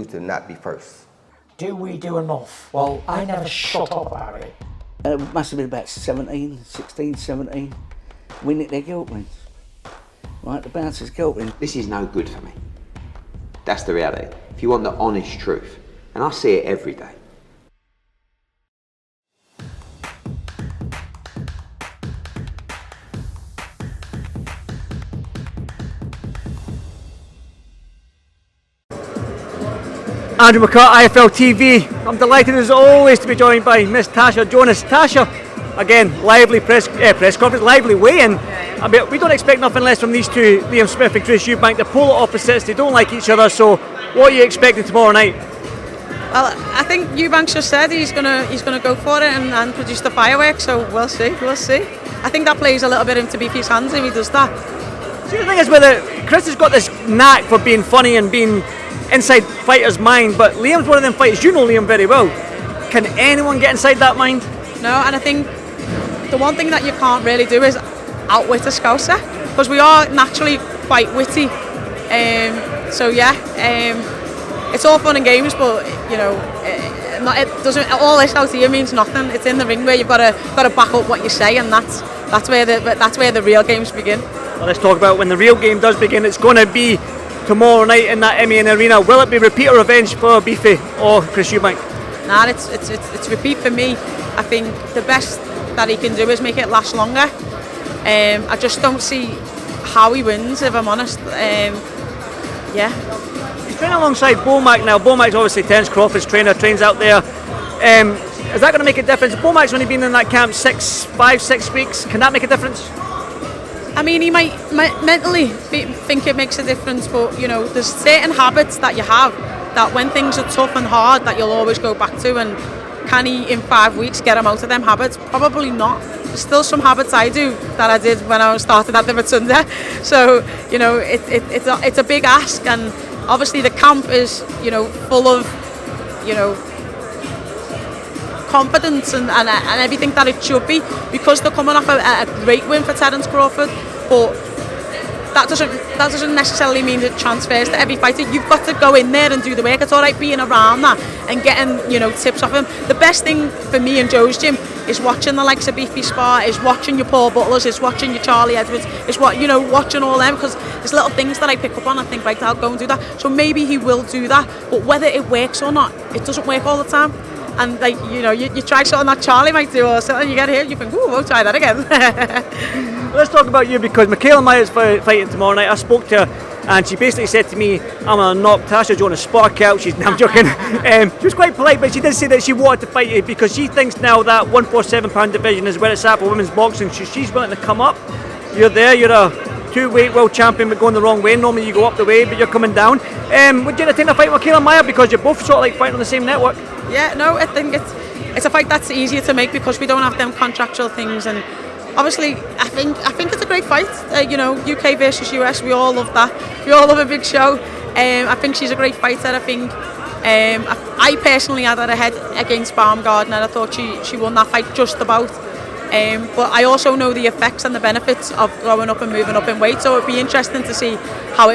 continue to not be first. Do we do enough? Well, I never shut up about it. It must have been about 16, 17. We nicked their gilt rings. Right, the bouncers gilt rings. This is no good for me. That's the reality. If you want the honest truth, and I see it every day. Andrew McCart, IFL TV. I'm delighted as always to be joined by Miss Tasha, Jonas. Tasha, again, lively press conference, lively weigh-in. I mean, we don't expect nothing less from these two, Liam Smith and Chris Eubank. They're polar opposites, they don't like each other, so what are you expecting tomorrow night? Well, I think Eubank just said he's gonna go for it and produce the fireworks, so we'll see. I think that plays a little bit into Beefy's hands if he does that. See, the thing is, Chris has got this knack for being funny and being inside fighters' mind, but Liam's one of them fighters, you know Liam very well. Can anyone get inside that mind? No, and I think the one thing that you can't really do is outwit a Scouser, because we are naturally quite witty. So yeah, it's all fun and games, but you know, it doesn't. All this out here means nothing. It's in the ring where you've got to back up what you say, and that's where the real games begin. Well, let's talk about when the real game does begin. It's going to be tomorrow night in that MEN arena. Will it be repeat or revenge for Beefy or Chris Eubank? Nah, it's repeat for me. I think the best that he can do is make it last longer. I just don't see how he wins, if I'm honest. Yeah. He's training alongside Beaumac now. Beaumac's obviously Terence Crawford's trainer, trains out there. Is that going to make a difference? Beaumac's only been in that camp 5-6 weeks. Can that make a difference? I mean, he might mentally think it makes a difference, but you know, there's certain habits that you have that when things are tough and hard that you'll always go back to, and can he in 5 weeks get him out of them habits? Probably not. There's still some habits I do that I did when I started at the Rotunda, so you know, it's a big ask, and obviously the camp is, you know, full of, you know, confidence and everything that it should be, because they're coming off a great win for Terence Crawford, but that doesn't necessarily mean it transfers to every fighter. You've got to go in there and do the work. It's all right being around that and getting, you know, tips off him. The best thing for me and Joe's gym is watching the likes of Beefy spar, is watching your Paul Butlers, is watching your Charlie Edwards, is watching all them, because there's little things that I pick up on and think, right, I'll go and do that. So maybe he will do that, but whether it works or not, it doesn't work all the time. And like, you know, you try something that Charlie might do or something, you get here, you think, ooh, we'll try that again. Let's talk about you, because Michaela Myers fighting tomorrow night. I spoke to her and she basically said to me, I'm going to knock Tasha Jonas spark out. I'm joking. She was quite polite, but she did say that she wanted to fight you because she thinks now that 147-pound division is where it's at for women's boxing. She's willing to come up. You're there, you're a two-weight world champion, but going the wrong way. Normally you go up the way, but you're coming down. Would you entertain a fight with Michaela Myers, because you're both sort of like fighting on the same network? Yeah, no, I think it's a fight that's easier to make because we don't have them contractual things, and obviously I think it's a great fight. You know, UK versus US, we all love that. We all love a big show. I think she's a great fighter. I think I personally had her ahead against Baumgardner. I thought she won that fight just about. But I also know the effects and the benefits of growing up and moving up in weight, so it'd be interesting to see how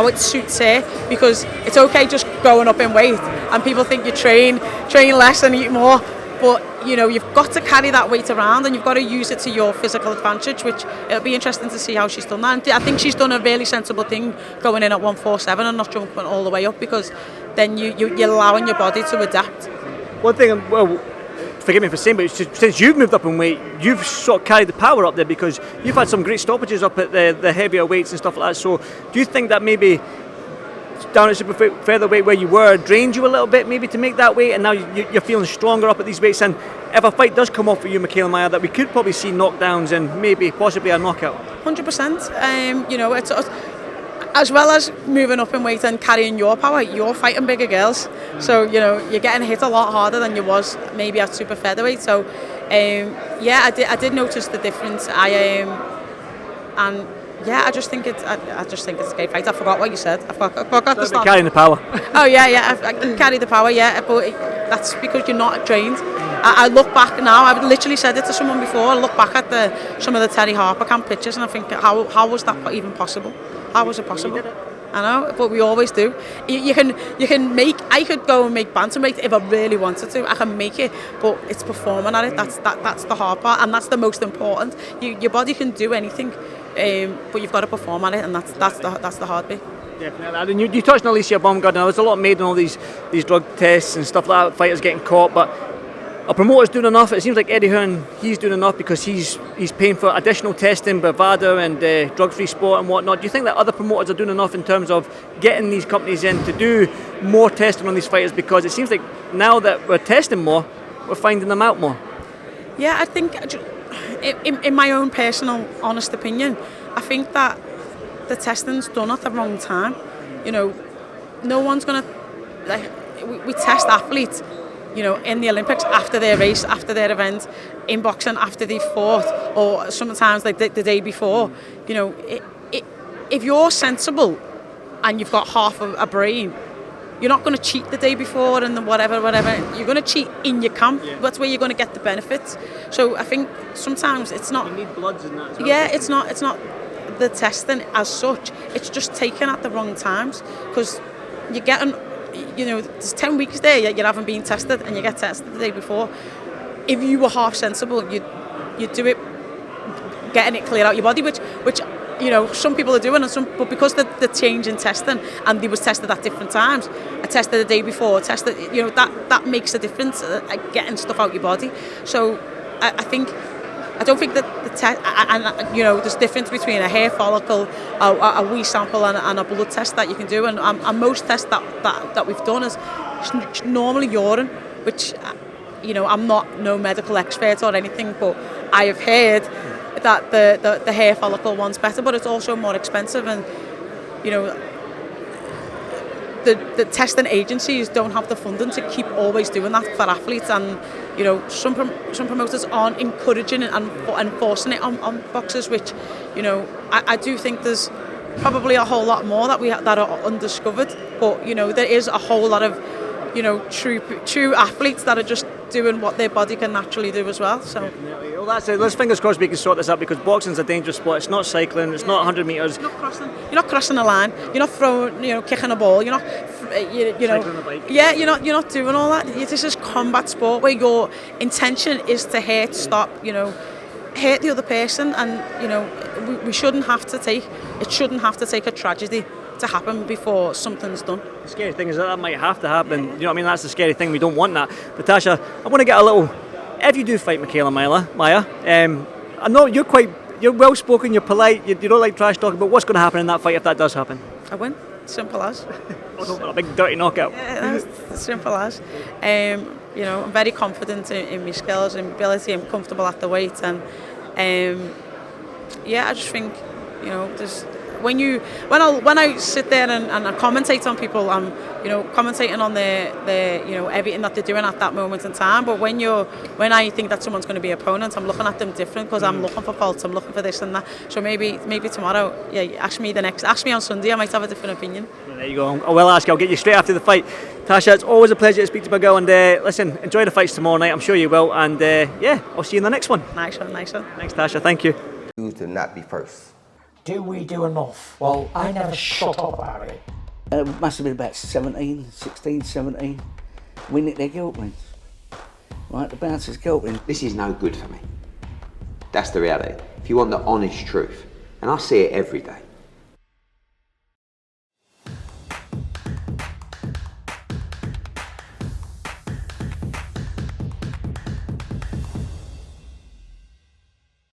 it suits her, because it's okay just going up in weight and people think you train less and eat more, but you know, you've got to carry that weight around and you've got to use it to your physical advantage, which it'll be interesting to see how she's done that. And I think she's done a really sensible thing going in at 147 and not jumping all the way up, because then you're allowing your body to adapt. One thing, well, forgive me for saying, but since you've moved up in weight, you've sort of carried the power up there, because you've had some great stoppages up at the heavier weights and stuff like that. So do you think that maybe down at super featherweight where you were drained you a little bit maybe to make that weight, and now you're feeling stronger up at these weights, and if a fight does come off for you, Michaela Myers, that we could probably see knockdowns and maybe possibly a knockout? 100%. You know, it's as well as moving up in weight and carrying your power, you're fighting bigger girls, so you know, you're getting hit a lot harder than you was maybe at super featherweight. So yeah, I did notice the difference. And yeah, I just think it's a great fight. I forgot what you said. I forgot to start. Carrying the power. Oh yeah, I can carry the power. Yeah, but that's because you're not trained. I look back now. I've literally said it to someone before. I look back at some of the Terry Harper camp pictures, and I think, how was that even possible? How was it possible? I know, but we always do. You can make. I could go and make bantamweight if I really wanted to. I can make it, but it's performing at it. That's the hard part, and that's the most important. Your body can do anything, but you've got to perform at it, and that's the hard bit. Definitely. And you touched on Alicia Baumgardner. There's a lot made on all these drug tests and stuff like that, fighters getting caught, but a promoter's doing enough. It seems like Eddie Hearn, he's doing enough because he's paying for additional testing, Bravada and drug-free sport and whatnot. Do you think that other promoters are doing enough in terms of getting these companies in to do more testing on these fighters? Because it seems like now that we're testing more, we're finding them out more. Yeah, I think, in my own personal, honest opinion, I think that the testing's done at the wrong time. You know, no one's going to... We test athletes, you know, in the Olympics after their race, after their event, in boxing after they've fought, or sometimes like the day before. You know, if you're sensible and you've got half a brain, you're not going to cheat the day before and whatever. You're going to cheat in your camp. Yeah. That's where you're going to get the benefits. So I think sometimes it's not... You need bloods in that as well. Yeah, it's not the testing as such. It's just taken at the wrong times, because you're getting... You know, there's 10 weeks there you haven't been tested, and you get tested the day before. If you were half sensible, you'd do it, getting it cleared out your body, which you know some people are doing, but because the change in testing, and they was tested at different times. I tested the day before, tested, you know, that makes a difference, getting stuff out your body. So I don't think that the test, and you know, there's a difference between a hair follicle, a wee sample, and a blood test that you can do. And most tests that we've done is normally urine, which, you know, I'm not no medical expert or anything, but I have heard that the hair follicle one's better, but it's also more expensive, and you know, the testing agencies don't have the funding to keep always doing that for athletes, and you know, some promoters aren't encouraging it and enforcing it on boxers, which, you know, I do think there's probably a whole lot more that are undiscovered, but you know, there is a whole lot of, you know, true athletes that are just doing what their body can naturally do as well. So. Well, that's it. Let's fingers crossed we can sort this out, because boxing's a dangerous sport. It's not cycling. It's not 100 metres. You're not crossing the line. You're not throwing, you know, kicking a ball. You're not, you know. Cycling a bike. Yeah, you're not doing all that. This is combat sport where your intention is to hurt, stop, you know, hurt the other person, and you know, we shouldn't have to take a tragedy to happen before something's done. The scary thing is that might have to happen. You know what I mean? That's the scary thing. We don't want that. Natasha, I want to get a little... If you do fight Michaela Maya, I know you're well spoken, you're polite, you don't like trash talking, but what's going to happen in that fight if that does happen? I win. Simple as. A big dirty knockout. Yeah, that's simple as. You know, I'm very confident in my skills and ability. I'm comfortable at the weight, and yeah, I just think, you know, there's... When I sit there and I commentate on people, I'm, you know, commentating on their you know, everything that they're doing at that moment in time. But when I think that someone's going to be an opponent, I'm looking at them different, because I'm looking for faults, I'm looking for this and that. So maybe tomorrow, yeah, ask me on Sunday, I might have a different opinion. Well, there you go. I will ask. I'll get you straight after the fight. Tasha, it's always a pleasure to speak to my girl, and listen, enjoy the fights tomorrow night. I'm sure you will, and yeah, I'll see you in the next one. Nice one. Thanks, Tasha. Thank you. Choose to not be first. Do we do enough? Well, I never shut up about it. It must have been about 17. We nicked their guilt rings. Right, the bouncer's guilt ring. This is no good for me. That's the reality. If you want the honest truth, and I see it every day,